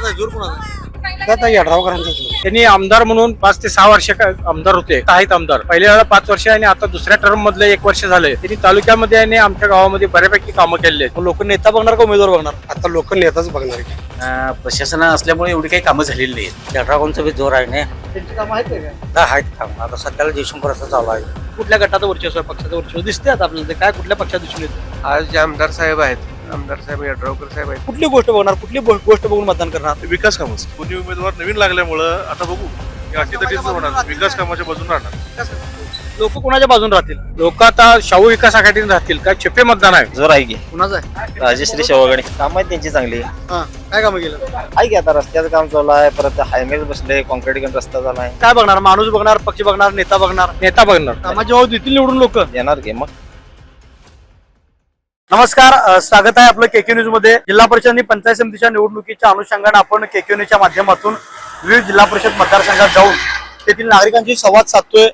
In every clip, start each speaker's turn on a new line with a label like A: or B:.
A: कोणाचा जोर कोणाचा?
B: आता यड्रावकरांचा जोर.
C: त्यांनी आमदार म्हणून 5 ते 6 वर्ष आमदार होते, आहेत आमदार. पहिल्या वेळेला 5 वर्ष आणि आता दुसऱ्या टर्म मधले 1 वर्ष झाले. त्यांनी तालुक्यामध्ये आणि आमच्या गावामध्ये बऱ्यापैकी कामं केलेली आहेत.
A: लोक नेता बघणार का उमेदवार बघणार?
B: आता लोक नेताच बघणार की.
D: प्रशासन असल्यामुळे एवढी काही कामं झालेली नाहीत.
E: यड्रावकरांचा बी जोर आहे ना.
A: त्यांची कामं आहेत का?
E: आहेत काम आता सध्याला जयशंकर असं चालू आहे.
A: कुठल्या गटाचं वर्चस्व आहे, पक्षाचं वर्चस्व दिसते आता आपल्याला? ते काय कुठल्या पक्षात दिसून येतं?
F: आज जे आमदार साहेब आहेत, आमदार साहेब यड्रावकर साहेब आहेत.
A: कुठली गोष्ट बघणार, कुठली गोष्ट बघून मतदान करणार?
G: विकास कामच. कोणी उमेदवार नवीन लागल्यामुळं आता बघू अटीतटीचं होणार. विकास कामाच्या बाजून राहणार.
A: लोक कोणाच्या बाजून राहतील?
C: लोक आता शाहू विकास आघाडीने राहतील. काय छेपे मतदान आहे.
D: जोर आहे की
A: कुणाचं आहे?
D: राजश्री शेवगणे काम आहेत त्यांची चांगली.
A: हा, काय कामं केलं?
D: आहे की आता रस्त्याचं काम चालू आहे, परत हायवे बसले, कॉन्क्रीट रस्ता झाला आहे.
A: काय बघणार? माणूस बघणार, पक्ष बघणार, नेता बघणार?
C: नेता बघणार.
A: कामाचे भाव देतील निवडून लोक.
D: येणार की मग.
A: नमस्कार, स्वागत आहे आपलं केके न्यूज मध्ये. जिल्हा परिषद आणि पंचायत समितीच्या निवडणुकीच्या अनुषंगाने आपण केके न्यूजच्या माध्यमातून विविध जिल्हा परिषद मतदारसंघात जाऊन तेथील नागरिकांशी संवाद साधतोय.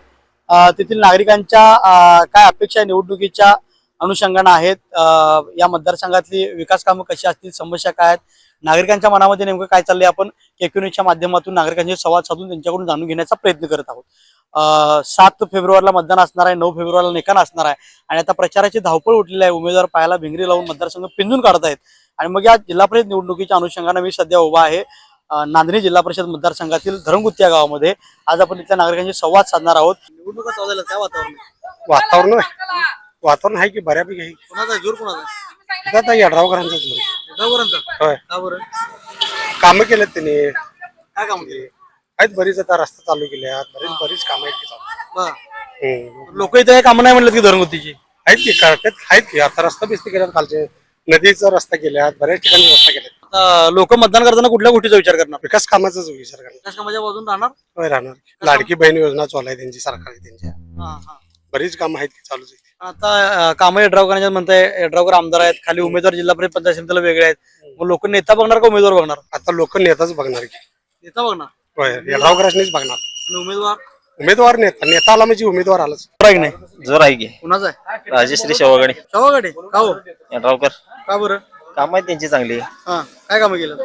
A: तेथील नागरिकांच्या काय अपेक्षा निवडणुकीच्या अनुषंगाने आहेत, या मतदारसंघातली विकास कामं कशी असतील, समस्या काय आहेत, नागरिकांच्या मनामध्ये नेमकं काय चाललंय, आपण केके न्यूजच्या माध्यमातून नागरिकांशी संवाद साधून त्यांच्याकडून जाणून घेण्याचा प्रयत्न करत आहोत. 7 फेब्रुवारीला मतदान असणार आहे, 9 फेब्रुवारीला निकाल असणार आहे आणि आता प्रचाराची धावपळ उठलेली आहे. उमेदवार पायाला भिंगरी लावून मतदारसंघ पिंजून काढत आहेत आणि मग या जिल्हा परिषद निवडणुकीच्या अनुषंगाने मी सध्या उभा आहे नांदणी जिल्हा परिषद मतदारसंघातील धरमगुत्ती या गावामध्ये. आज आपण इथल्या नागरिकांशी संवाद साधणार आहोत. निवडणुका चालू झाल्या, त्या
B: वातावरण आहे की बऱ्यापैकी आहे.
A: कोणाचा जोर कोणाचा?
B: आता यड्रावकरांचा जोर. होय.
A: का बरं?
B: कामं केलेत त्यांनी.
A: काय काम केले?
B: आहेत बरीच, आता रस्ता चालू केले आहेत, बरीच कामं आहेत की चालू.
A: लोक इथे काही कामं नाही म्हणलं की धरमगुत्तीची?
B: आहेत की करतात, आहेत की. आता रस्ता बिस्ते केल्यात, खालचे नदीचा रस्ता केल्यात, बऱ्याच ठिकाणी रस्ता केल्यात.
A: लोक मतदान करताना कुठल्या गोष्टीचा विचार करणार?
B: विकास कामाचाच विचार करणार.
A: विकास कामाच्या बाजून राहणार.
B: होय, राहणार. लाडकी बहीण योजना चालू आहे त्यांची, सरकारी त्यांच्या बरीच कामं आहेत की चालूच आहेत.
A: आता कामं यड्रावकरांच्या म्हणताय, यड्रावकर आमदार आहेत, खाली उमेदवार जिल्हा परिषद पंचायत समितीला वेगळे आहेत. मग लोक नेता बघणार का उमेदवार बघणार?
B: आता लोक नेताच बघणार की.
A: नेता बघणार
B: होय, यड्रावकरांनीच बघणार.
A: आणि उमेदवार
B: नेता आला म्हणजे उमेदवार आलाच.
A: बरं की नाही?
D: जोर आहे की
A: कुणाचा आहे?
D: राजश्री शेवगणे
A: शवागडे. का हो?
D: यड्रावकर
A: का बरं?
D: काम आहेत त्यांची चांगली.
A: हा, काय कामं केलं?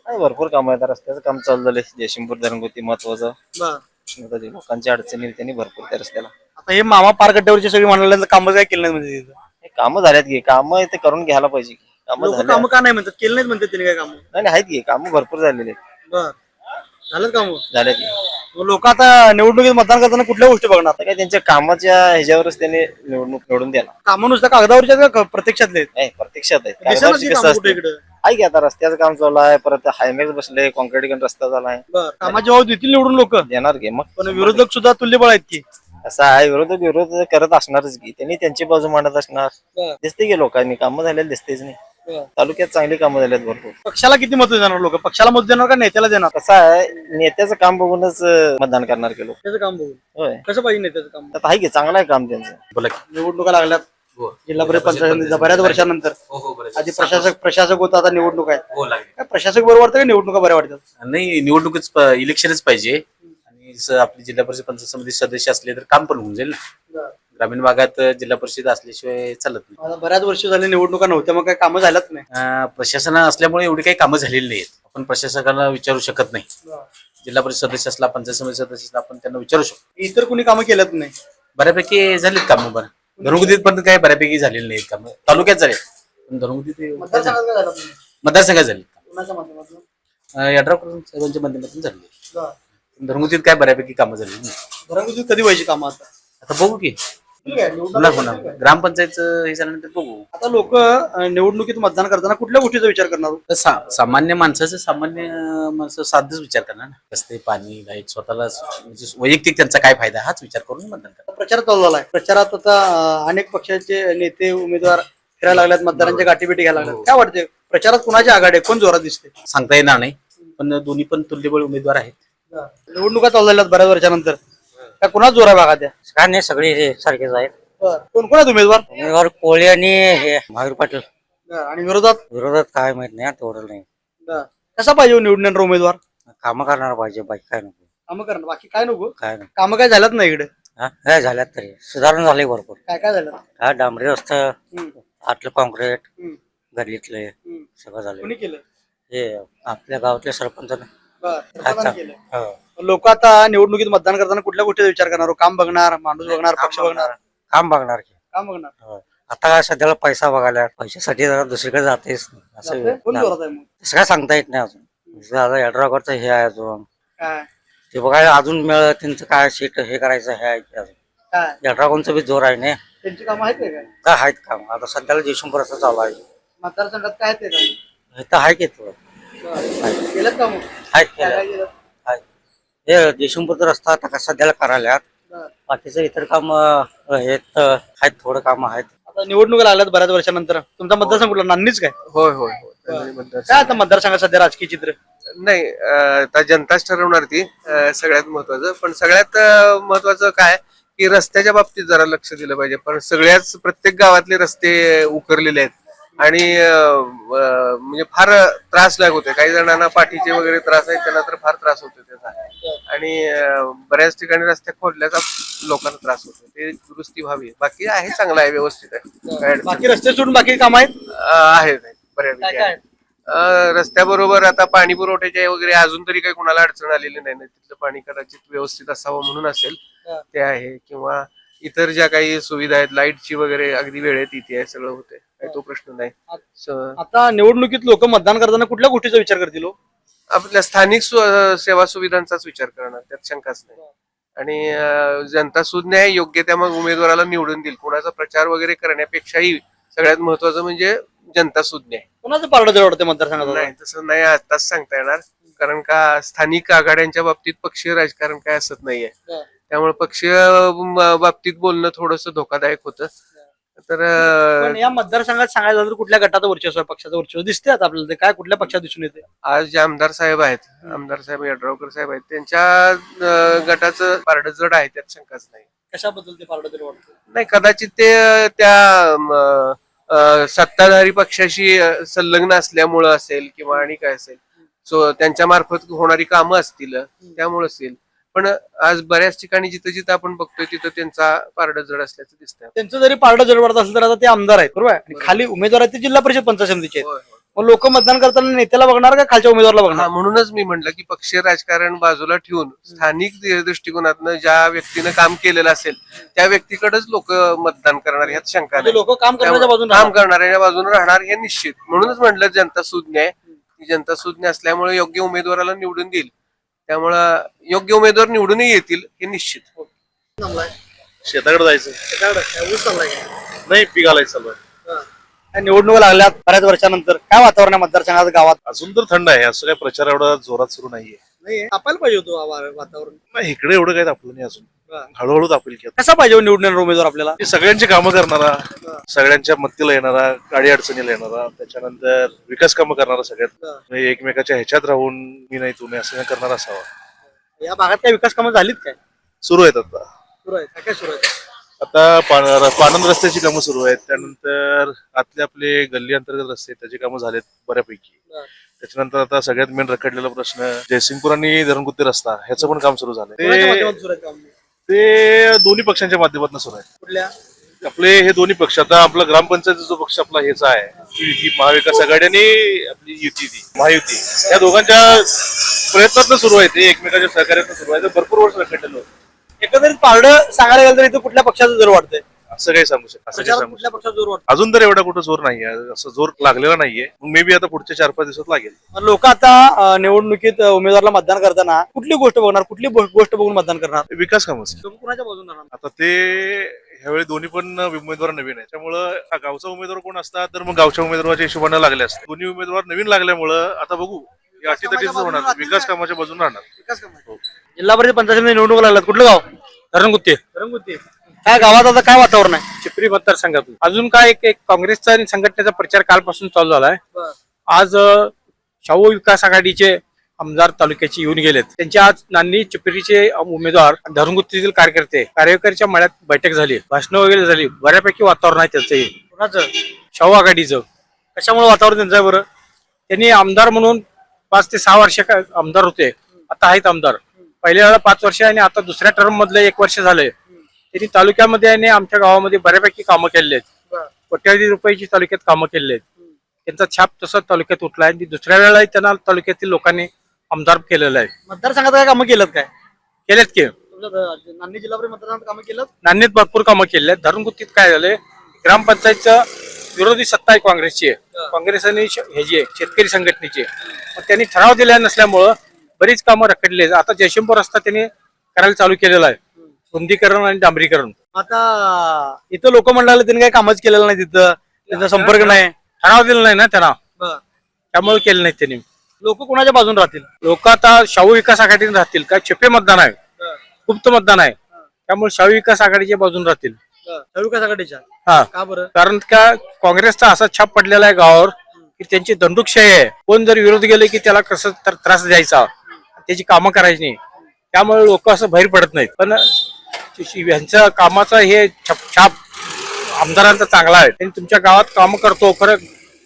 D: आहे भरपूर काम आहेत. रस्त्याचं काम चालू झालंय, जयसिंगपूर धरणगुती महत्वाचं.
A: बरं.
D: आता लोकांच्या अडचणी त्यांनी भरपूर त्या रस्त्याला.
A: आता हे मामा पारकट्ट्यावरची सगळी म्हणाल्या कामं काय केलं नाही म्हणजे तिथं?
D: हे कामं झाल्यात की, कामं ते करून घ्यायला पाहिजे की. कामं
A: लोक
D: झाले
A: कामं का नाही म्हणतात? केलं नाहीत म्हणतात त्यांनी काय कामं?
D: नाही आहेत की, कामं भरपूर झालेले आहेत.
A: बर, झालं कामं?
D: झाल्यात की.
A: लोक आता निवडणुकीत मतदान करताना कुठल्या गोष्टी बघणार?
D: आता काय त्यांच्या कामाच्या ह्याच्यावरच त्यांनी निवडणूक निवडून द्याला.
A: कामं नुसतं कागदावरच्या का प्रत्यक्षातले आहेत?
D: नाही, प्रत्यक्षात आहेत.
A: दिसेनाच
D: कागदावरची
A: की
D: कसं
A: कामं कुठे
D: असतं?
A: इकडं?
D: आहे की आता रस्त्याचं काम चालू आहे, परत हायवे बसले, कॉन्क्रीट रस्ता झाला आहे.
A: बर, कामाचे भाव देतील निवडून लोक.
D: येणार की मग.
A: पण विरोधक सुद्धा तुल्यबळ आहेत की.
D: असं आहे, विरोध करत असणारच की. त्यांनी त्यांची बाजू मांडत असणार. दिसते की लोकांनी कामं झालेली दिसतेच नाही. तालुक्यात चांगली कामं झाल्यात भरपूर.
A: पक्षाला किती मत देणार लोक? पक्षाला मत देणार का नेत्याला देणार?
D: कसं आहे, नेत्याचं काम बघूनच मतदान करणार की लोक.
A: त्याचं काम बघून.
D: होय,
A: कसं पाहिजे नेत्याचं काम?
D: आता आहे की चांगलं आहे काम त्यांचं.
C: बोला.
A: निवडणुका लागल्यात जिल्हा परिषद पंचायत समितीच्या बऱ्याच वर्षानंतर. आधी प्रशासक होता, आता निवडणूक आहे. काय प्रशासक बरोबर वाटतं का निवडणुका बऱ्या वाटतात?
H: नाही, निवडणुकीच इलेक्शनच पाहिजे. आणि आपली जिल्हा परिषद पंचायत समिती सदस्य असले तर काम पण होऊन जाईल. ग्रामीण भागात जिल्हा परिषद असल्याशिवाय चालत नाही.
A: आता बऱ्याच वर्ष झाले निवडणुका नव्हत्या, मग काही कामं झाल्याच नाही.
H: प्रशासन असल्यामुळे एवढी काही कामं झालेली नाहीत. आपण प्रशासकाला विचारू शकत नाही. जिल्हा परिषद सदस्य असला, पंचायत समिती सदस्य असला, आपण त्यांना विचारू शकतो.
A: इतर कुणी कामं केल्यात नाही?
H: बऱ्यापैकी झालीत कामं. बरं, घरगुतीत पण काही बऱ्यापैकी झालेली नाहीत कामं. तालुक्यात झाले पण घरगुती मतदारसंघात झाली. यड्रावकर साहेबांच्या माध्यमातून झाली. घरगुतीत काय बऱ्यापैकी कामं झाली नाही.
A: घरगुतीत कधी व्हायची कामं?
H: आता बघू की ग्रामपंचायतचं हे झाल्यानंतर बघू.
A: आता लोक निवडणुकीत मतदान करताना कुठल्या गोष्टीचा विचार करणार?
H: सामान्य माणसं साधच विचार करणार ना. रस्ते, पाणी, लाईट, स्वतःला म्हणजे वैयक्तिक त्यांचा काय फायदा हाच विचार करून मतदान करणार.
A: प्रचार चालू झालाय. प्रचारात आता अनेक पक्षाचे नेते उमेदवार फिरायला लागल्यात, मतदारांच्या गाठीभेटी घ्यायला लागल्यात. काय वाटते प्रचारात कुणाची आघाडी आहे, कोण जोरात दिसते?
H: सांगता येणार नाही, पण दोन्ही पण तुल्यबळ उमेदवार आहेत.
A: निवडणुका चालू झाल्यात बऱ्याच वर्षानंतर. काय कुणाच जोर आहे भागात?
E: काय नाही, सगळे सारखेच आहेत.
A: कोण कोण आहेत उमेदवार?
E: कोळी आणि हे महावीर पाटील.
A: आणि विरोधात
E: काय माहित नाही, तेवढं नाही.
A: कसा पाहिजे निवडून येणारा उमेदवार?
E: कामं करणार पाहिजे, बाकी काय नको.
A: कामं करणार, बाकी काय नको.
E: काय नाही.
A: कामं काय झाल्यात नाही इकडे?
E: काय झाल्यात तरी सुधारणा झाली भरपूर.
A: काय काय झालं?
E: काय डांबरी रस्ता, आतलं कॉन्क्रीट, गल्लीतले सगळं झालं.
A: कोणी केलं?
E: हे आपल्या गावातल्या सरपंचानं
A: लोक आता निवडणुकीत मतदान करताना कुठल्या गोष्टीचा विचार करणार? काम बघणार, माणूस बघणार, पक्ष बघणार,
E: काम बघणार की.
A: काम बघणार.
E: आता काय सध्याला पैसा बघायला पैशासाठी जरा दुसरीकडे जातेस असं
A: कोण जोरात आहे मग?
E: तसं काय सांगता येत नाही अजून. आता यड्रावकरचं हे आहे अजून
A: काय
E: ते बघायला अजून मिळत त्यांचं काय सीट हे करायचं हे आहे की अजून
A: काय
E: यड्रावकरचं बी जोर आहे ना.
A: त्यांची कामं आहेत काय?
E: काय आहेत काम आता सध्याला जयशंकरचं चालू आहे.
A: मतदारसंघात काय आहेत ते कामं?
E: हे तर आहे की थोडं
A: केलं का मग?
E: आहेत
A: काय
E: केलं
A: काय केलं?
E: हे जयशंकरचा रस्ता आता सध्याला करायला
A: बरं.
E: बाकीचं इतर काम हे तर आहेत थोडं काम आहेत.
A: आता निवडणुका लागल्यात बऱ्याच वर्षानंतर. तुमचा मतदारसंघ कुठला? नांदणीच काय?
F: होय होय होय त्यांनी मतदारसंघ-
A: काय आता मतदारसंघात सध्या राजकीय चित्र?
F: नाही आता जनताच ठरवणार ती सगळ्यात महत्वाचं. पण सगळ्यात महत्वाचं काय की रस्त्याच्या बाबतीत जरा लक्ष दिलं पाहिजे. पण सगळ्याच प्रत्येक गावातले रस्ते उकरलेले आहेत आणि म्हणजे फार त्रासदायक होते. काही जणांना पाठीचे वगैरे त्रास आहेत त्यांना तर फार त्रास होतो त्याचा. आणि बऱ्याच ठिकाणी रस्ते खोदल्याचा लोकांना त्रास होतो. ते दुरुस्ती व्हावी. बाकी आहे चांगलं आहे, व्यवस्थित आहे. काय अडचण
A: बाकी रस्ते सोडून बाकी काम आहेत?
F: आहेत बऱ्यापैकी
A: काय
F: आहे.
A: काय?
F: रस्त्याबरोबर आता पाणी पुरवठ्याच्या वगैरे अजून तरी काही कोणाला अडचण आलेली नाही. तिथलं पाणी कदाचित व्यवस्थित असावं म्हणून असेल ते आहे. किंवा इतर ज्या काही सुविधा आहेत, लाईटची वगैरे अगदी वेळेत इथे आहे, सगळं होते. काही तो प्रश्न नाही.
A: आता निवडणुकीत लोक मतदान करताना कुठल्या गोष्टीचा विचार करतील हो?
F: आपल्या स्थानिक सेवा सुविधांचाच विचार करणार, त्यात शंकाच नाही. आणि जनता सुज्ञ आहे, योग्य त्या मग उमेदवाराला निवडून देईल. कोणाचा प्रचार वगैरे करण्यापेक्षाही सगळ्यात महत्वाचं म्हणजे जनता सुज्ञ आहे.
A: कोणाचं पारडं जड वाटतं मतदारसंघात?
F: नाही तसं नाही आताच सांगता येणार. कारण का स्थानिक आघाड्यांच्या बाबतीत पक्षीय राजकारण काय असत नाहीये. त्यामुळे पक्षीय बाबतीत बोलणं थोडंसं धोकादायक होतं. तर
A: पण या मतदारसंघात सांगायचं झालं तर कुठल्या गटाचं वर्चस्व आहे? पक्षाचं वर्चस्व दिसते आता आपल्याला? ते काय कुठल्या पक्षात दिसून येते?
F: आज जे आमदार साहेब आहेत, आमदार साहेब यड्रावकर साहेब आहेत, त्यांच्या गटाचं पारडं जड आहे, त्यात शंकाच नाही.
A: कशाबद्दल ते पारडं जड वाटतं?
F: नाही कदाचित ते त्या सत्ताधारी पक्षाशी संलग्न असल्यामुळं असेल किंवा आणि काय असेल. सो त्यांच्या मार्फत होणारी कामं असतील त्यामुळे असेल. पण आज बऱ्याच ठिकाणी जिथं जिथं आपण बघतोय तिथं त्यांचा पारडं जड असल्याचं दिसतंय.
A: त्यांचं जरी पारडं जड वाटत असेल तर आता ते आमदार आहेत बरोबर आहे. आणि खाली उमेदवार आहेत ते जिल्हा परिषद पंचायत समितीचे आहेत. मग लोक मतदान करताना नेत्याला बघणार का खालच्या उमेदवाराला बघणार?
F: म्हणूनच मी म्हटलं की पक्षीय राजकारण बाजूला ठेवून स्थानिक दृष्टिकोनातनं ज्या व्यक्तीनं काम केलेलं असेल त्या व्यक्तीकडेच लोक मतदान करणार, ह्यात शंका नाही.
A: लोक काम करण्याच्या बाजूने
F: काम करणाऱ्या बाजूने राहणार हे निश्चित. म्हणूनच म्हटलं जनता सुज्ञ आहे. ती जनता सुज्ञ असल्यामुळे योग्य उमेदवाराला निवडून देईल. त्यामुळं योग्य उमेदवार निवडूनही येतील हे निश्चित.
G: शेताकडे जायचं नाही, पीक घालायचं चालू आहे.
A: निवडणुका लागल्यात बऱ्याच वर्षानंतर. काय वातावरण आहे मतदारसंघात, गावात?
G: अजून तर थंड आहे, असं काय प्रचार एवढा जोरात सुरू नाहीये.
A: नाही तापायला पाहिजे होतो वातावरण.
G: नाही इकडे एवढं काही तापलं नाही अजून. हळूहळू तापेल की.
A: कसा पाहिजे निवडून उमेदवार आपल्याला?
G: हे सगळ्यांची कामं करणारा, सगळ्यांच्या मदतीला येणारा, गाडी अडचणीला येणारा, त्याच्यानंतर विकास कामं करणारा, सगळ्यात म्हणजे एकमेकाच्या ह्याच्यात राहून मी नाही तुम्ही असं करणारा असावा.
A: या भागात काय विकास कामं झालीत काय?
G: सुरू आहेत आता.
A: सुरू आहे काय सुरू आहे?
G: आता पाणंद रस्त्याची कामं सुरू आहेत. त्यानंतर आतले आपले गल्ली अंतर्गत रस्ते त्याची कामं झालेत बऱ्यापैकी. त्याच्यानंतर आता सगळ्यात मेन रखडलेला प्रश्न जयसिंगपूर आणि धरणगुत्ती रस्ता ह्याचं पण काम सुरू झालं. ते दोन्ही पक्षांच्या माध्यमातून सुरू आहे.
A: कुठल्या?
G: आपले हे दोन्ही पक्ष, आता आपला ग्रामपंचायत जो पक्ष आपला हेचा आहे युती, महाविकास आघाडी आणि आपली युती महायुती, या दोघांच्या प्रयत्नातून सुरू आहे. ते एकमेकांच्या सहकार्यातून सुरू आहे. ते भरपूर वर्ष रखडलेलं होतं.
A: एकंदरीत पारडं सांगायला गेलं तर इथं कुठल्या पक्षाचं जोर वाटतंय?
G: असं काही सांगू शकत असं काही सांगू
A: कुठल्या
G: शकत
A: पक्षाचा जोर वाटतं?
G: अजून तर एवढा कुठं जोर नाहीये, असं जोर लागलेला नाहीये. मे बी आता पुढच्या 4-5 दिवसात लागेल.
A: लोक आता निवडणुकीत उमेदवाराला मतदान करताना कुठली गोष्ट बघणार, कुठली गोष्ट बघून मतदान करणार?
G: विकास कामच.
A: लोक कुणाच्या बाजूने राहणार?
G: आता ते ह्यावेळी दोन्ही पण उमेदवार नवीन आहे, त्यामुळं गावचा उमेदवार कोण असतात तर मग गावच्या उमेदवाराच्या हिशोबाने लागले असतात. दोन्ही उमेदवार नवीन लागल्यामुळं आता बघू अटीतटीच होणार, विकास कामाच्या बाजून राहणार.
A: जिल्हा परिषद पंचायत समिती निवडणूक लागल्यात. कुठलं गाव?
C: धरणगुत्ते.
A: काय गावात आता काय वातावरण आहे?
C: चिपरी मतदारसंघातून अजून काय एक काँग्रेसचा आणि संघटनेचा प्रचार कालपासून चालू झालाय. आज शाहू विकास आघाडीचे आमदार तालुक्याचे येऊन गेलेत. त्यांच्या आज नांदी चिपरीचे उमेदवार धरणगुत्तीतील कार्यकर्त्याच्या मळ्यात बैठक झाली, भाषणं वगैरे झाली. बऱ्यापैकी वातावरण आहे त्याचंही.
A: कुणाचं?
C: शाहू आघाडीचं.
A: कशामुळे वातावरण त्यांचं आहे बरं?
C: त्यांनी आमदार म्हणून 5 ते 6 वर्ष आमदार होते, आता आहेत आमदार. पहिल्या वेळेला 5 वर्ष आणि आता दुसऱ्या टर्म मधले 1 वर्ष झालंय. त्यांनी तालुक्यामध्ये आणि आमच्या गावामध्ये बऱ्यापैकी कामं केलेली आहेत. कोट्यावधी रुपयाची तालुक्यात कामं केलेली आहेत. त्यांचा छाप तसा तालुक्यात उठला आहे आणि दुसऱ्या वेळेला त्यांना तालुक्यातील लोकांनी आमदार केलेलं आहे.
A: मतदारसंघात काय कामं केलं काय
C: केलेत की
A: नांदेड जिल्हा परिषद मतदारसंघात कामं केलं?
C: नांदेड भरपूर कामं केली आहेत. धरणगुत्तीत काय झालंय, ग्रामपंचायतचं विरोधी सत्ता आहे काँग्रेसची काँग्रेस आणि ह्याची आहे, शेतकरी संघटनेची मग त्यांनी ठराव दिला नसल्यामुळं बरीच कामं रखडली आहेत. आता जयशंपूर रस्ता त्यांनी करायला चालू केलेला आहे, रुंदीकरण आणि डांबरीकरण.
A: आता इथं लोक मंडळाला त्यांनी काही कामच केलेलं नाही, तिथं त्यांचा संपर्क नाही.
C: ठराव दिला नाही ना त्यांना, त्यामुळे केलं नाही त्यांनी.
A: लोक कोणाच्या बाजून राहतील?
C: लोक आता शाहू विकास आघाडीने राहतील का, छुपे मतदान आहे, गुप्त मतदान आहे, त्यामुळे शाहू विकास आघाडीच्या बाजून राहतील.
A: विकास आघाडीच्या
C: हा,
A: का बरं?
C: कारण का काँग्रेसचा असा छाप पडलेला आहे गावावर की त्यांची दंडुकशाही आहे. कोण जर विरोध गेले की त्याला कसं तर त्रास द्यायचा, त्याची कामं करायची नाही, त्यामुळे लोक असं बाहेर पडत नाहीत. पण यांच्या कामाचा हे छाप आमदारांचा चांगला आहे. त्यांनी तुमच्या गावात कामं करतो, खरं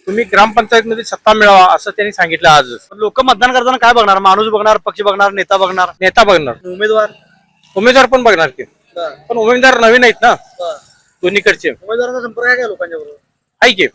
C: तुम्ही ग्रामपंचायत मध्ये सत्ता मिळवा असं त्यांनी सांगितलं. आज
A: लोक मतदान करताना काय बघणार? माणूस बघणार, पक्ष बघणार, नेता बघणार,
C: नेता बघणार,
A: उमेदवार
C: पण बघणार की. पण उमेदवार नवीन आहेत ना दोन्हीकडचे,
A: उमेदवारांचा संपर्क आहे का लोकांच्या बरोबर?
C: आहे की.